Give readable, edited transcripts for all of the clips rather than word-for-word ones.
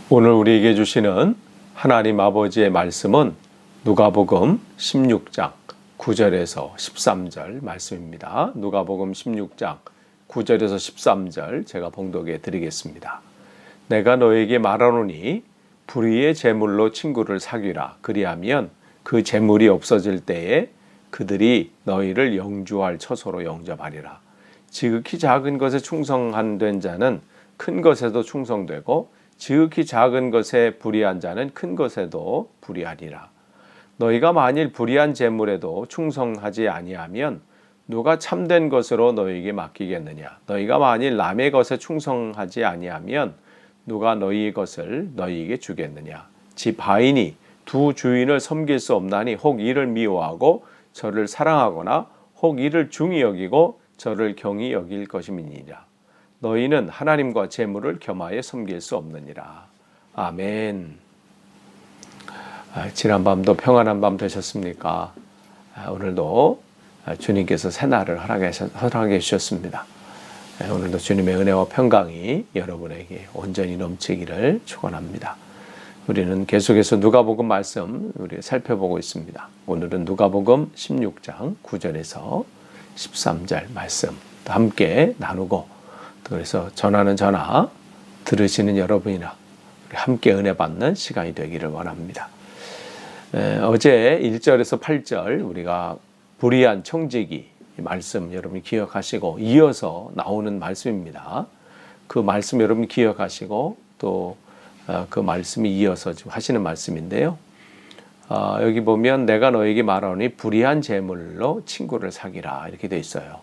오늘 우리에게 주시는 하나님 아버지의 말씀은 누가복음 16장 9절에서 13절 말씀입니다. 누가복음 16장 9절에서 13절 제가 봉독해 드리겠습니다. 내가 너에게 말하노니 불의의 재물로 친구를 사귀라. 그리하면 그 재물이 없어질 때에 그들이 너희를 영주할 처소로 영접하리라. 지극히 작은 것에 충성한 자는 큰 것에도 충성되고 지극히 작은 것에 불의한 자는 큰 것에도 불의하리라. 너희가 만일 불의한 재물에도 충성하지 아니하면 누가 참된 것으로 너희에게 맡기겠느냐. 너희가 만일 남의 것에 충성하지 아니하면 누가 너희의 것을 너희에게 주겠느냐. 집 하인이 두 주인을 섬길 수 없나니 혹 이를 미워하고 저를 사랑하거나 혹 이를 중히 여기고 저를 경히 여길 것임이니라. 너희는 하나님과 재물을 겸하여 섬길 수 없느니라. 아멘. 지난 밤도 평안한 밤 되셨습니까? 오늘도 주님께서 새날을 허락해 주셨습니다. 오늘도 주님의 은혜와 평강이 여러분에게 온전히 넘치기를 축원합니다. 우리는 계속해서 누가복음 말씀 우리 살펴보고 있습니다. 오늘은 누가복음 16장 9절에서 13절 말씀 함께 나누고 그래서 전하는 전하, 들으시는 여러분이나 함께 은혜 받는 시간이 되기를 원합니다. 어제 1절에서 8절 우리가 불의한 청지기 말씀 여러분이 기억하시고 이어서 나오는 말씀입니다. 그 말씀 여러분이 기억하시고 또 그 말씀이 이어서 지금 하시는 말씀인데요. 여기 보면 내가 너에게 말하노니 불의한 재물로 친구를 사귀라 이렇게 돼 있어요.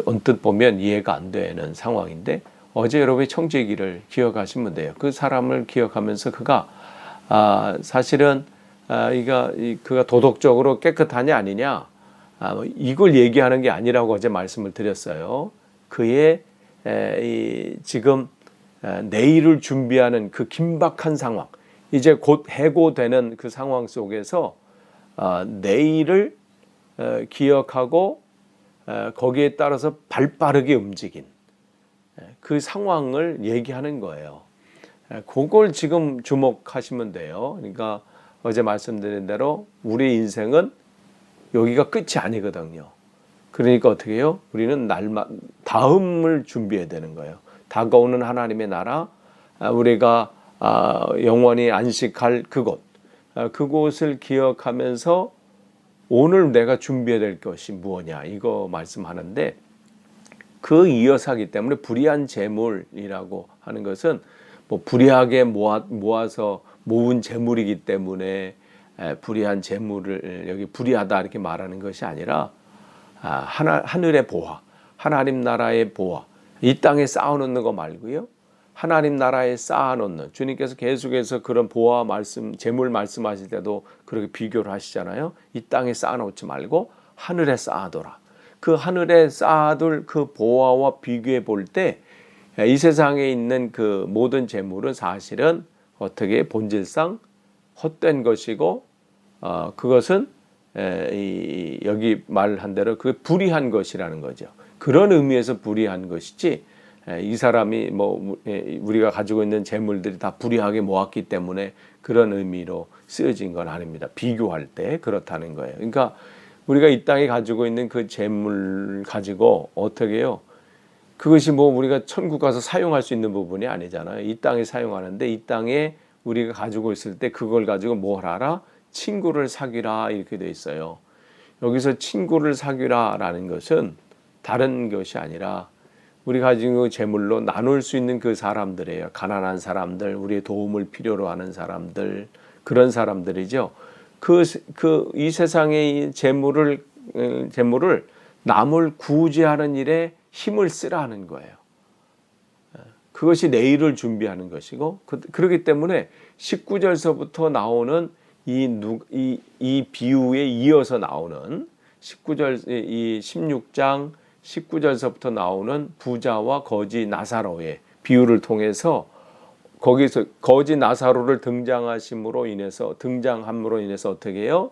언뜻 보면 이해가 안 되는 상황인데 어제 여러분이 청지기를 기억하시면 돼요. 그 사람을 기억하면서 그가 사실은 그가 도덕적으로 깨끗하냐 아니냐 이걸 얘기하는 게 아니라고 어제 말씀을 드렸어요. 그의 지금 내일을 준비하는 그 긴박한 상황, 이제 곧 해고되는 그 상황 속에서 내일을 기억하고 거기에 따라서 발빠르게 움직인 그 상황을 얘기하는 거예요. 그걸 지금 주목하시면 돼요. 그러니까 어제 말씀드린 대로 우리 인생은 여기가 끝이 아니거든요. 그러니까 어떻게 해요? 우리는 다음을 준비해야 되는 거예요. 다가오는 하나님의 나라, 우리가 영원히 안식할 그곳을 기억하면서 오늘 내가 준비해야 될 것이 무엇이냐 이거 말씀하는데 그 이어서 하기 때문에 불의한 재물이라고 하는 것은 뭐 불의하게 모아서 모은 재물이기 때문에 불의한 재물을 여기 불의하다 이렇게 말하는 것이 아니라 하늘의 보화, 하나님 나라의 보화, 이 땅에 쌓아놓는 거 말고요. 하나님 나라에 쌓아놓는 주님께서 계속해서 그런 보화 말씀, 재물 말씀하실 때도 그렇게 비교를 하시잖아요. 이 땅에 쌓아놓지 말고 하늘에 쌓아둬라. 그 하늘에 쌓아둘 그 보화와 비교해 볼 때 이 세상에 있는 그 모든 재물은 사실은 어떻게 본질상 헛된 것이고 그것은 여기 말한 대로 그 불의한 것이라는 거죠. 그런 의미에서 불의한 것이지 이 사람이 우리가 가지고 있는 재물들이 다 불의하게 모았기 때문에 그런 의미로 쓰여진 건 아닙니다. 비교할 때 그렇다는 거예요. 그러니까 우리가 이 땅에 가지고 있는 그 재물 가지고 어떻게 해요? 그것이 우리가 천국 가서 사용할 수 있는 부분이 아니잖아요. 이 땅에 사용하는데 이 땅에 우리가 가지고 있을 때 그걸 가지고 뭘 하라? 친구를 사귀라 이렇게 돼 있어요. 여기서 친구를 사귀라라는 것은 다른 것이 아니라 우리가 가지고 재물로 나눌 수 있는 그 사람들이에요. 가난한 사람들, 우리의 도움을 필요로 하는 사람들, 그런 사람들이죠. 이 세상의 재물을 남을 구제하는 일에 힘을 쓰라는 거예요. 그것이 내일을 준비하는 것이고 그렇기 때문에 19절서부터 나오는 이 비유에 이어서 나오는 16장 19절서부터 나오는 부자와 거지 나사로의 비유를 통해서 거기서 거지 나사로를 등장함으로 인해서 어떻게 해요?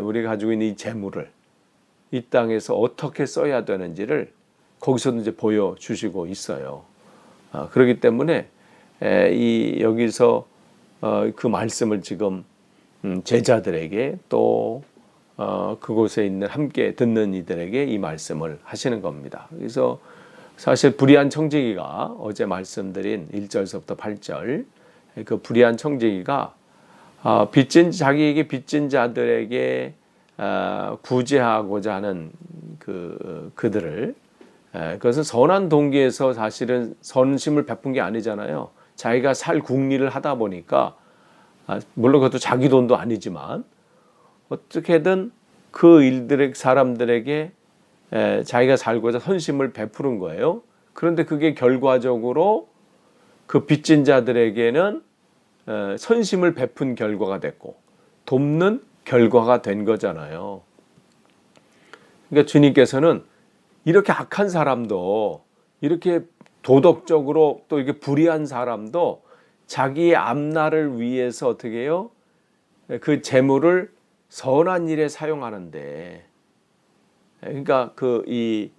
우리가 가지고 있는 이 재물을 이 땅에서 어떻게 써야 되는지를 거기서도 이제 보여주시고 있어요. 그렇기 때문에 여기서 그 말씀을 지금 제자들에게 또 그곳에 있는 함께 듣는 이들에게 이 말씀을 하시는 겁니다. 그래서 사실 불의한 청지기가 어제 말씀드린 1절서부터 8절 그 불의한 청지기가 자기에게 빚진 자들에게 구제하고자 하는 그들을 그것은 선한 동기에서 사실은 선심을 베푼 게 아니잖아요. 자기가 살 궁리를 하다 보니까 물론 그것도 자기 돈도 아니지만 어떻게든 그 사람들에게 자기가 살고자 선심을 베푸는 거예요. 그런데 그게 결과적으로 그 빚진 자들에게는 선심을 베푼 결과가 됐고 돕는 결과가 된 거잖아요. 그러니까 주님께서는 이렇게 악한 사람도 이렇게 도덕적으로 또 이렇게 불의한 사람도 자기의 앞날을 위해서 어떻게 해요? 그 재물을 선한 일에 사용하는데, 그러니까 이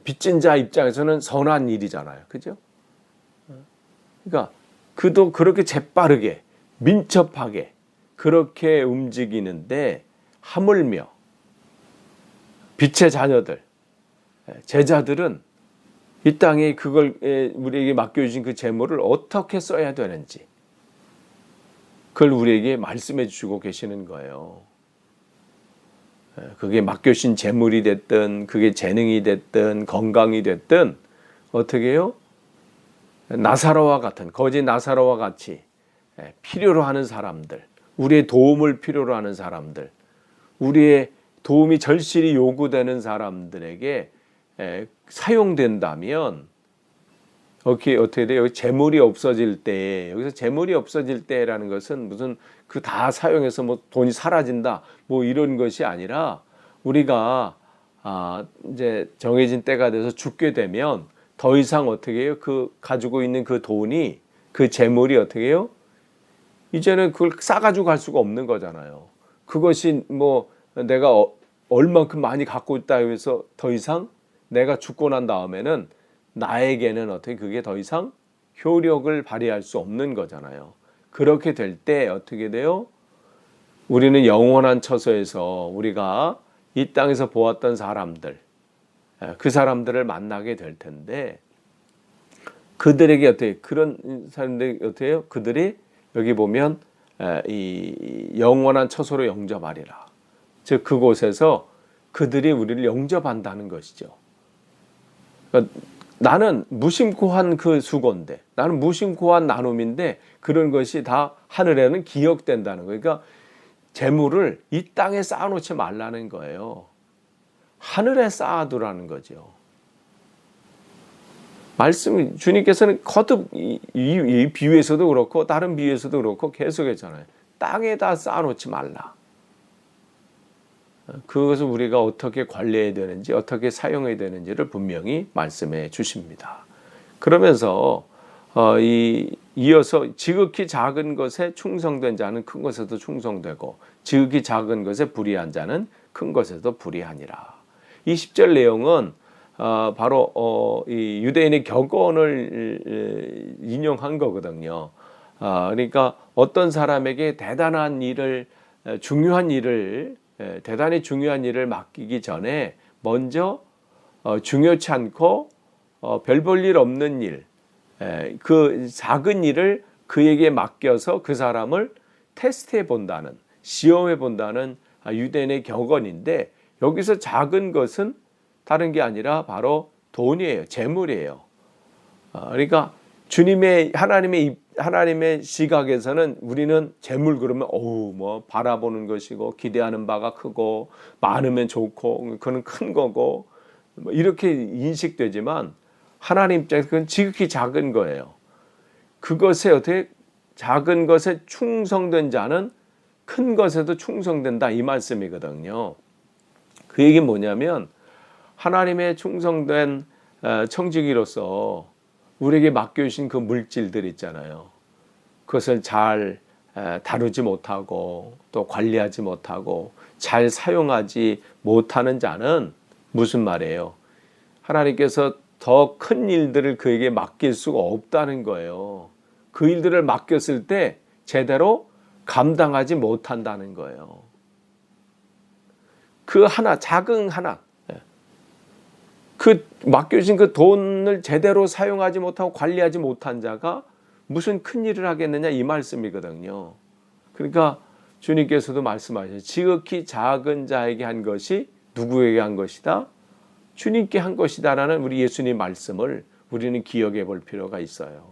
빚진 자 입장에서는 선한 일이잖아요, 그죠? 그러니까 그도 그렇게 재빠르게 민첩하게 그렇게 움직이는데 하물며 빛의 자녀들, 제자들은 이 땅에 그걸 우리에게 맡겨주신 그 재물을 어떻게 써야 되는지 그걸 우리에게 말씀해 주시고 계시는 거예요. 그게 맡겨주신 재물이 됐든 그게 재능이 됐든 건강이 됐든 어떻게 해요? 나사로와 같은 거짓 나사로와 같이 필요로 하는 사람들, 우리의 도움을 필요로 하는 사람들, 우리의 도움이 절실히 요구되는 사람들에게 사용된다면 어떻게 돼요? 재물이 없어질 때, 여기서 재물이 없어질 때라는 것은 무슨 그 다 사용해서 뭐 돈이 사라진다 뭐 이런 것이 아니라 우리가 이제 정해진 때가 돼서 죽게 되면 더 이상 어떻게 해요? 그 가지고 있는 그 돈이 그 재물이 어떻게 해요? 이제는 그걸 싸가지고 갈 수가 없는 거잖아요. 그것이 뭐 내가 얼만큼 많이 갖고 있다 해서 더 이상 내가 죽고 난 다음에는 나에게는 어떻게 그게 더 이상 효력을 발휘할 수 없는 거잖아요. 그렇게 될 때 어떻게 돼요? 우리는 영원한 처소에서 우리가 이 땅에서 보았던 사람들, 그 사람들을 만나게 될 텐데 그들에게 어떻게 그런 사람들이 어떻게 해요? 그들이 여기 보면 이 영원한 처소로 영접하리라. 즉 그곳에서 그들이 우리를 영접한다는 것이죠. 그러니까 나는 무심코 한 그 수고인데, 나는 무심코 한 나눔인데 그런 것이 다 하늘에는 기억된다는 거예요. 그러니까 재물을 이 땅에 쌓아놓지 말라는 거예요. 하늘에 쌓아두라는 거죠. 말씀 주님께서는 거듭 이 비유에서도 그렇고 다른 비유에서도 그렇고 계속했잖아요. 땅에다 쌓아놓지 말라. 그것을 우리가 어떻게 관리해야 되는지 어떻게 사용해야 되는지를 분명히 말씀해 주십니다. 그러면서 이어서 지극히 작은 것에 충성된 자는 큰 것에도 충성되고 지극히 작은 것에 불의한 자는 큰 것에도 불의하니라. 이 10절 내용은 바로 이 유대인의 격언을 인용한 거거든요. 그러니까 어떤 사람에게 대단히 중요한 일을 맡기기 전에 먼저 중요치 않고 별 볼 일 없는 일, 그 작은 일을 그에게 맡겨서 그 사람을 테스트해 본다는, 시험해 본다는 유대인의 격언인데 여기서 작은 것은 다른 게 아니라 바로 돈이에요. 재물이에요. 그러니까 하나님의 시각에서는 우리는 재물 그러면 뭐 바라보는 것이고 기대하는 바가 크고 많으면 좋고 그건 큰 거고 뭐 이렇게 인식되지만 하나님 입장에서 그건 지극히 작은 거예요. 그것에 어떻게 작은 것에 충성된 자는 큰 것에도 충성된다 이 말씀이거든요. 그 얘기는 뭐냐면 하나님의 충성된 청지기로서 우리에게 맡겨주신 그 물질들 있잖아요. 그것을 잘 다루지 못하고 또 관리하지 못하고 잘 사용하지 못하는 자는 무슨 말이에요? 하나님께서 더 큰 일들을 그에게 맡길 수가 없다는 거예요. 그 일들을 맡겼을 때 제대로 감당하지 못한다는 거예요. 그 하나, 작은 하나, 그 맡겨주신 그 돈을 제대로 사용하지 못하고 관리하지 못한 자가 무슨 큰 일을 하겠느냐 이 말씀이거든요. 그러니까 주님께서도 말씀하셨어요. 지극히 작은 자에게 한 것이 누구에게 한 것이다? 주님께 한 것이다라는 우리 예수님 말씀을 우리는 기억해 볼 필요가 있어요.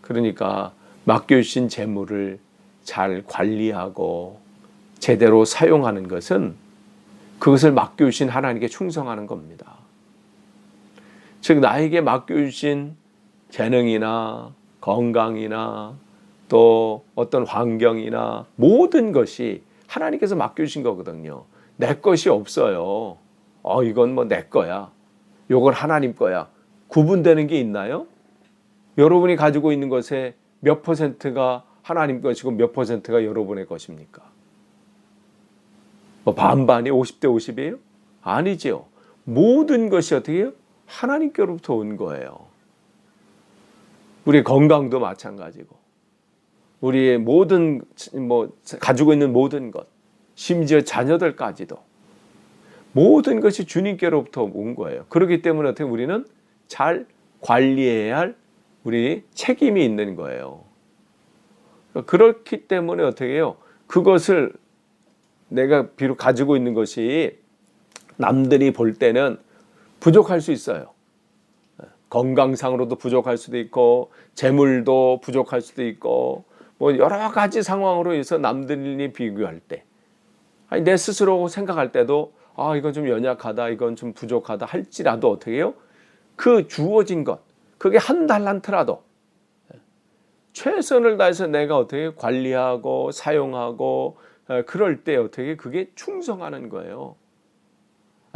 그러니까 맡겨주신 재물을 잘 관리하고 제대로 사용하는 것은 그것을 맡겨주신 하나님께 충성하는 겁니다. 즉 나에게 맡겨주신 재능이나 건강이나 또 어떤 환경이나 모든 것이 하나님께서 맡겨주신 거거든요. 내 것이 없어요. 이건 뭐 내 거야. 이건 하나님 거야. 구분되는 게 있나요? 여러분이 가지고 있는 것에 몇 퍼센트가 하나님 것이고 몇 퍼센트가 여러분의 것입니까? 뭐 반반이 50대 50이에요? 아니죠. 모든 것이 어떻게 해요? 하나님께로부터 온 거예요. 우리 건강도 마찬가지고 우리의 모든 가지고 있는 모든 것, 심지어 자녀들까지도 모든 것이 주님께로부터 온 거예요. 그렇기 때문에 어떻게 우리는 잘 관리해야 할 우리 책임이 있는 거예요. 그렇기 때문에 어떻게 해요? 그것을 내가 비록 가지고 있는 것이 남들이 볼 때는 부족할 수 있어요. 건강상으로도 부족할 수도 있고 재물도 부족할 수도 있고 뭐 여러 가지 상황으로 해서 남들이 비교할 때 내 스스로 생각할 때도 이건 좀 연약하다, 이건 좀 부족하다 할지라도 어떻게 해요? 그 주어진 것, 그게 한 달란트라도 최선을 다해서 내가 어떻게 관리하고 사용하고 그럴 때 어떻게 그게 충성하는 거예요.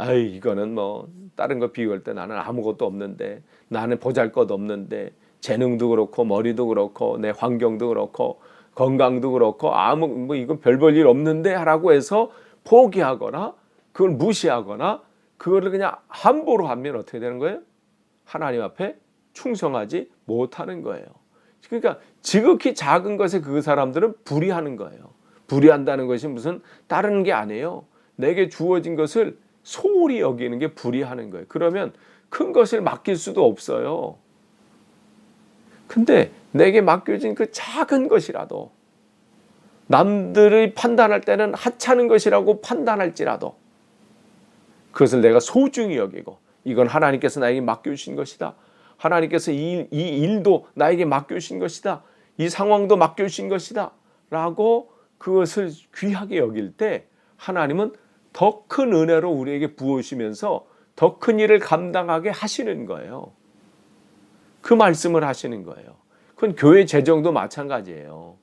이거는 뭐 다른 거 비교할 때 나는 아무것도 없는데, 나는 보잘것 없는데, 재능도 그렇고 머리도 그렇고 내 환경도 그렇고 건강도 그렇고 이건 별 볼 일 없는데 하라고 해서 포기하거나 그걸 무시하거나 그거를 그냥 함부로 하면 어떻게 되는 거예요? 하나님 앞에 충성하지 못하는 거예요. 그러니까 지극히 작은 것에 그 사람들은 불의하는 거예요. 불의한다는 것이 무슨 다른 게 아니에요. 내게 주어진 것을 소홀히 여기는 게 불의하는 거예요. 그러면 큰 것을 맡길 수도 없어요. 근데 내게 맡겨진 그 작은 것이라도 남들이 판단할 때는 하찮은 것이라고 판단할지라도 그것을 내가 소중히 여기고 이건 하나님께서 나에게 맡겨주신 것이다. 하나님께서 이 일도 나에게 맡겨주신 것이다. 이 상황도 맡겨주신 것이다. 라고 그것을 귀하게 여길 때 하나님은 더 큰 은혜로 우리에게 부어주시면서 더 큰 일을 감당하게 하시는 거예요. 그 말씀을 하시는 거예요. 그건 교회 재정도 마찬가지예요.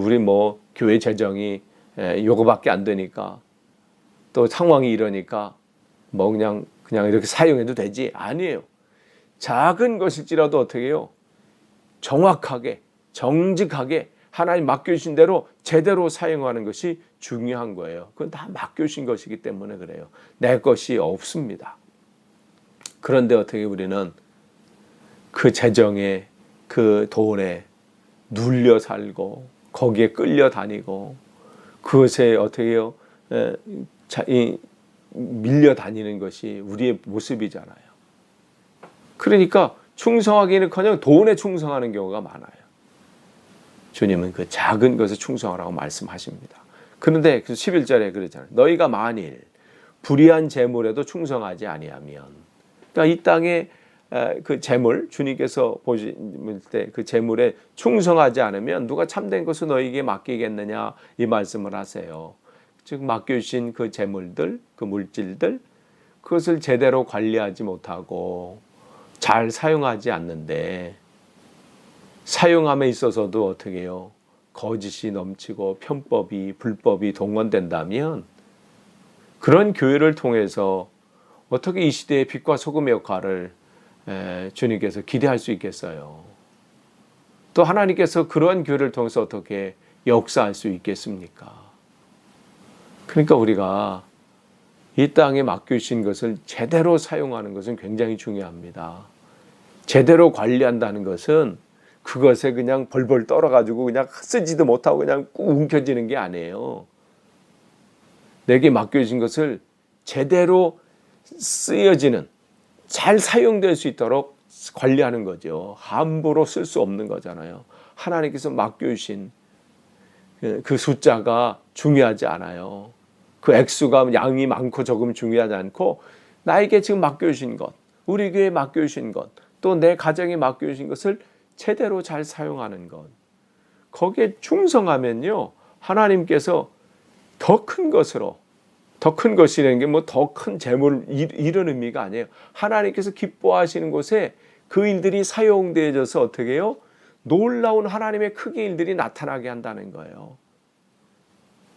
우리 뭐 교회 재정이 요거밖에 안 되니까 또 상황이 이러니까 뭐 그냥 이렇게 사용해도 되지? 아니에요. 작은 것일지라도 어떻게 해요? 정확하게 정직하게 하나님 맡겨주신 대로 제대로 사용하는 것이 중요한 거예요. 그건 다 맡겨주신 것이기 때문에 그래요. 내 것이 없습니다. 그런데 어떻게 우리는 그 재정에 그 돈에 눌려 살고 거기에 끌려 다니고 그것에 어떻게 해요? 밀려 다니는 것이 우리의 모습이잖아요. 그러니까 충성하기는커녕 돈에 충성하는 경우가 많아요. 주님은 그 작은 것에 충성하라고 말씀하십니다. 그런데 그 11절에 그러잖아요. 너희가 만일 불의한 재물에도 충성하지 아니하면, 그러니까 이 땅에 그 재물, 주님께서 보실 때 그 재물에 충성하지 않으면 누가 참된 것을 너희에게 맡기겠느냐 이 말씀을 하세요. 즉 맡겨주신 그 재물들, 그 물질들, 그것을 제대로 관리하지 못하고 잘 사용하지 않는데 사용함에 있어서도 어떻게 해요? 거짓이 넘치고 편법이, 불법이 동원된다면 그런 교회를 통해서 어떻게 이 시대의 빛과 소금의 역할을 주님께서 기대할 수 있겠어요? 또 하나님께서 그러한 교회를 통해서 어떻게 역사할 수 있겠습니까? 그러니까 우리가 이 땅에 맡겨주신 것을 제대로 사용하는 것은 굉장히 중요합니다. 제대로 관리한다는 것은 그것에 그냥 벌벌 떨어가지고 그냥 쓰지도 못하고 그냥 꾹 움켜쥐는 게 아니에요. 내게 맡겨진 것을 제대로 쓰여지는, 잘 사용될 수 있도록 관리하는 거죠. 함부로 쓸 수 없는 거잖아요. 하나님께서 맡겨주신 그 숫자가 중요하지 않아요. 그 액수가 양이 많고 적으면 중요하지 않고 나에게 지금 맡겨주신 것, 우리 교회에 맡겨주신 것, 또 내 가정에 맡겨주신 것을 제대로 잘 사용하는 것, 거기에 충성하면요 하나님께서 더 큰 것으로, 더 큰 것이라는 게 뭐 더 큰 재물 이런 의미가 아니에요. 하나님께서 기뻐하시는 곳에 그 일들이 사용되어져서 어떻게 해요? 놀라운 하나님의 크게 일들이 나타나게 한다는 거예요.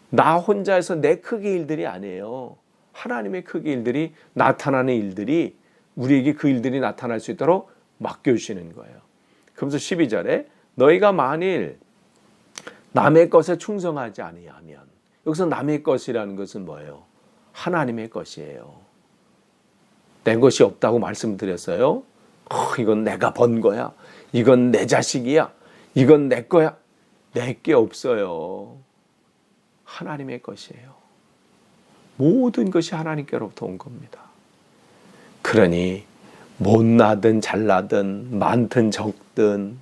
나 혼자서 내 크게 일들이 아니에요. 하나님의 크게 일들이 나타나는 일들이 우리에게 그 일들이 나타날 수 있도록 맡겨주시는 거예요. 그러면서 12절에 너희가 만일 남의 것에 충성하지 아니하면, 여기서 남의 것이라는 것은 뭐예요? 하나님의 것이에요. 내 것이 없다고 말씀드렸어요. 이건 내가 번 거야. 이건 내 자식이야. 이건 내 거야. 내게 없어요. 하나님의 것이에요. 모든 것이 하나님께로부터 온 겁니다. 그러니 못나든 잘나든 많든 적든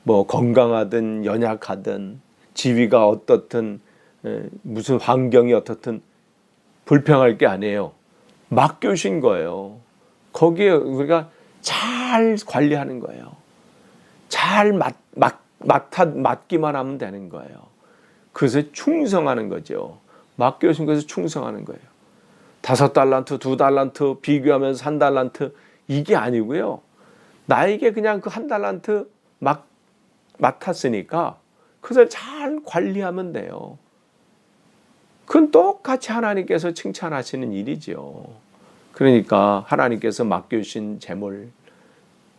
뭐 건강하든 연약하든 지위가 어떻든 무슨 환경이 어떻든 불평할 게 아니에요. 맡겨주신 거예요. 거기에 우리가 잘 관리하는 거예요. 잘 맡기만 하면 되는 거예요. 그것에 충성하는 거죠. 맡겨주신 것에 충성하는 거예요. 5달란트, 2달란트 비교하면서 1달란트 이게 아니고요. 나에게 그냥 그 1달란트 맡았으니까 그것을 잘 관리하면 돼요. 그건 똑같이 하나님께서 칭찬하시는 일이죠. 그러니까 하나님께서 맡겨주신 재물,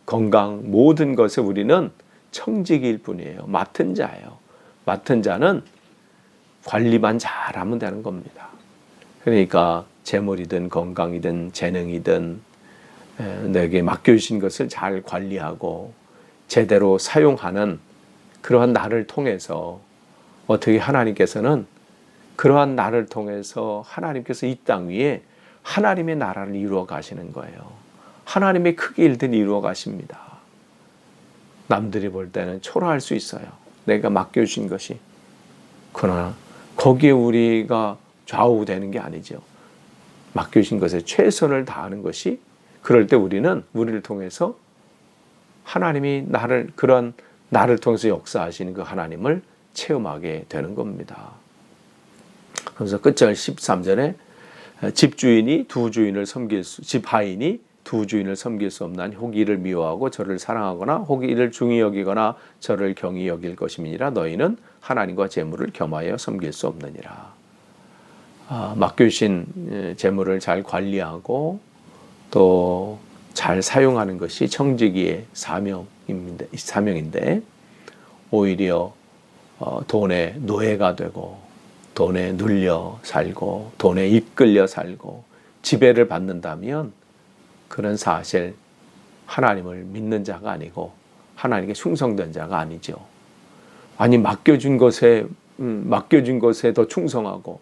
건강 모든 것에 우리는 청지기일 뿐이에요. 맡은 자예요. 맡은 자는 관리만 잘하면 되는 겁니다. 그러니까 재물이든 건강이든 재능이든 내게 맡겨주신 것을 잘 관리하고 제대로 사용하는 그러한 나를 통해서 어떻게 하나님께서는 그러한 나를 통해서 하나님께서 이 땅 위에 하나님의 나라를 이루어 가시는 거예요. 하나님의 크게 일들을 이루어 가십니다. 남들이 볼 때는 초라할 수 있어요. 내가 맡겨주신 것이. 그러나 거기에 우리가 좌우되는 게 아니죠. 맡겨주신 것에 최선을 다하는 것이, 그럴 때 우리를 통해서 하나님이 그런 나를 통해서 역사하시는 그 하나님을 체험하게 되는 겁니다. 그래서 끝절 13절에 집하인이 두 주인을 섬길 수 없나니 혹 이를 미워하고 저를 사랑하거나 혹 이를 중히 여기거나 저를 경히 여길 것임이니라. 너희는 하나님과 재물을 겸하여 섬길 수 없느니라. 맡겨주신 재물을 잘 관리하고 또 잘 사용하는 것이 청지기의 사명인데 오히려 돈의 노예가 되고 돈에 눌려 살고 돈에 이끌려 살고 지배를 받는다면 그런 사실 하나님을 믿는 자가 아니고 하나님께 충성된 자가 아니죠. 아니 맡겨준 것에 더 충성하고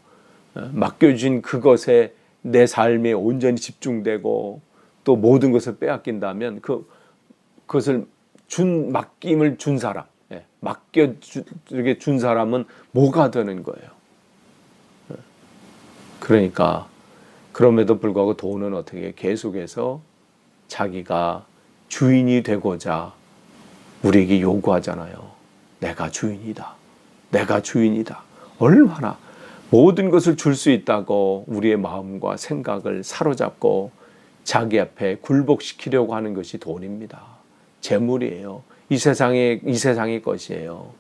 맡겨준 그것에 내 삶에 온전히 집중되고 또 모든 것을 빼앗긴다면 그것을 맡김을 준 사람, 맡겨주게 준 사람은 뭐가 되는 거예요? 그러니까 그럼에도 불구하고 돈은 어떻게 계속해서 자기가 주인이 되고자 우리에게 요구하잖아요. 내가 주인이다. 내가 주인이다. 얼마나 모든 것을 줄 수 있다고 우리의 마음과 생각을 사로잡고 자기 앞에 굴복시키려고 하는 것이 돈입니다. 재물이에요. 이 세상의 것이에요.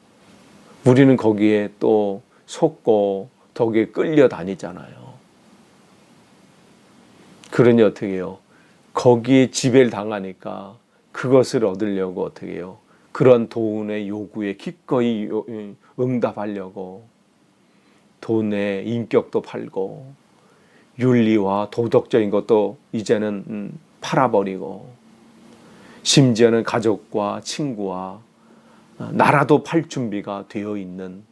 우리는 거기에 또 속고 거기에 끌려다니잖아요. 그러니 어떻게 해요? 거기에 지배를 당하니까 그것을 얻으려고 어떻게 해요? 그런 돈의 요구에 기꺼이 응답하려고 돈의 인격도 팔고 윤리와 도덕적인 것도 이제는 팔아버리고 심지어는 가족과 친구와 나라도 팔 준비가 되어 있는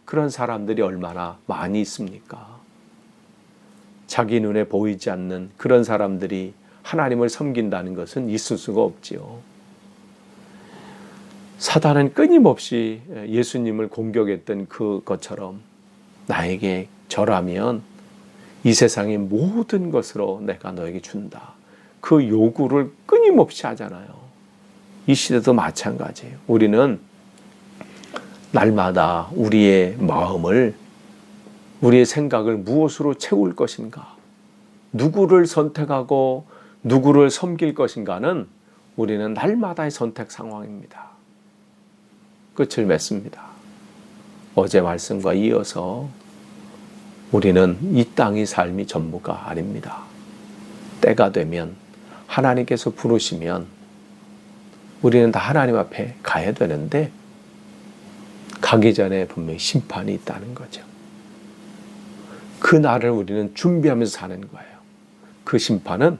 그런 사람들이 얼마나 많이 있습니까? 자기 눈에 보이지 않는 그런 사람들이 하나님을 섬긴다는 것은 있을 수가 없지요. 사단은 끊임없이 예수님을 공격했던 그것처럼 나에게 절하면 이 세상의 모든 것으로 내가 너에게 준다. 그 요구를 끊임없이 하잖아요. 이 시대도 마찬가지예요. 우리는 날마다 우리의 마음을, 우리의 생각을 무엇으로 채울 것인가, 누구를 선택하고 누구를 섬길 것인가는 우리는 날마다의 선택 상황입니다. 끝을 맺습니다. 어제 말씀과 이어서 우리는 이 땅의 삶이 전부가 아닙니다. 때가 되면 하나님께서 부르시면 우리는 다 하나님 앞에 가야 되는데 가기 전에 분명히 심판이 있다는 거죠. 그 날을 우리는 준비하면서 사는 거예요. 그 심판은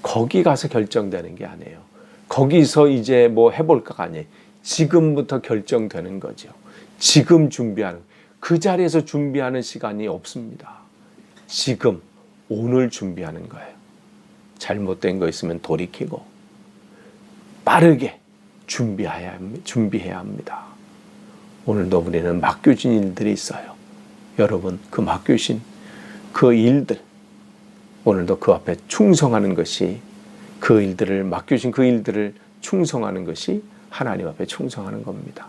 거기 가서 결정되는 게 아니에요. 거기서 이제 뭐 해볼까가 아니에요. 지금부터 결정되는 거죠. 지금 준비하는, 그 자리에서 준비하는 시간이 없습니다. 지금, 오늘 준비하는 거예요. 잘못된 거 있으면 돌이키고 빠르게 준비해야 합니다. 오늘도 우리는 맡겨진 일들이 있어요. 여러분, 그 맡겨진 그 일들, 오늘도 그 앞에 충성하는 것이, 그 일들을 맡겨진 그 일들을 충성하는 것이 하나님 앞에 충성하는 겁니다.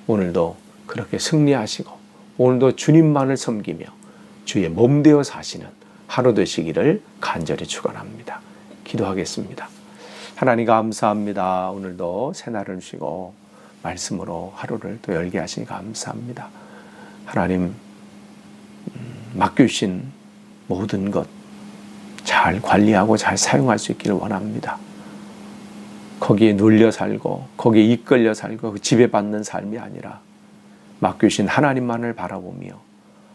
오늘도 그렇게 승리하시고 오늘도 주님만을 섬기며 주의 몸 되어 사시는 하루 되시기를 간절히 축원합니다. 기도하겠습니다. 하나님 감사합니다. 오늘도 새날을 주시고 말씀으로 하루를 또 열게 하시니 감사합니다. 하나님, 맡겨주신 모든 것 잘 관리하고 잘 사용할 수 있기를 원합니다. 거기에 눌려 살고 거기에 이끌려 살고 지배받는 삶이 아니라 맡겨주신 하나님만을 바라보며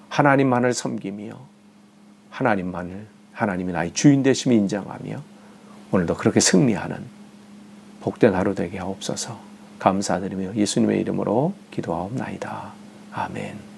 하나님만을 섬기며 하나님이 나의 주인 되심을 인정하며 오늘도 그렇게 승리하는 복된 하루 되게 하옵소서. 감사드리며 예수님의 이름으로 기도하옵나이다. 아멘.